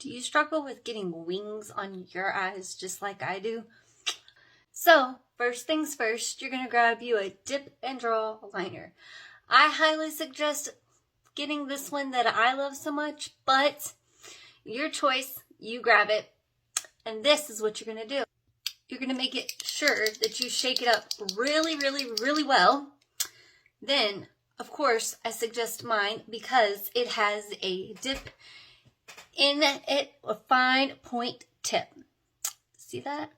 Do you struggle with getting wings on your eyes just like I do? So, first things first, you're going to grab you a dip and draw liner. I highly suggest getting this one that I love so much, but your choice, you grab it. And this is what you're going to do. You're going to make it sure that you shake it up really, really, really well. Then, of course, I suggest mine because it has a dip in it, a fine point tip. See that?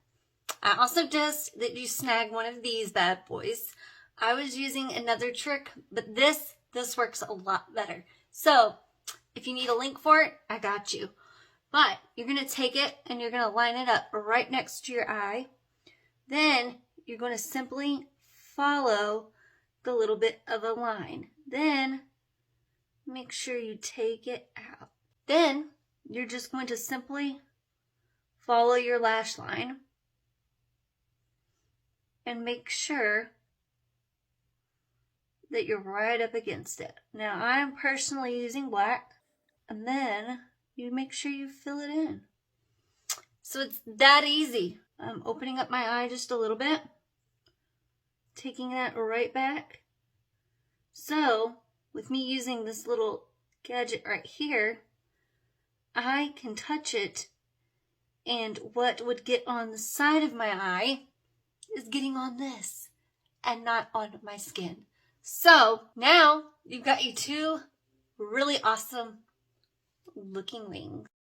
I also suggest that you snag one of these bad boys. I was using another trick, but this works a lot better. So, if you need a link for it, I got you. But you're going to take it and you're going to line it up right next to your eye. Then you're going to simply follow the little bit of a line. Then make sure you take it out. Then you're just going to simply follow your lash line and make sure that you're right up against it. Now I'm personally using black, and then you make sure you fill it in. So it's that easy. I'm opening up my eye just a little bit, taking that right back. So with me using this little gadget right here, I can touch it, and what would get on the side of my eye is getting on this and not on my skin. So now you've got you two really awesome looking wings.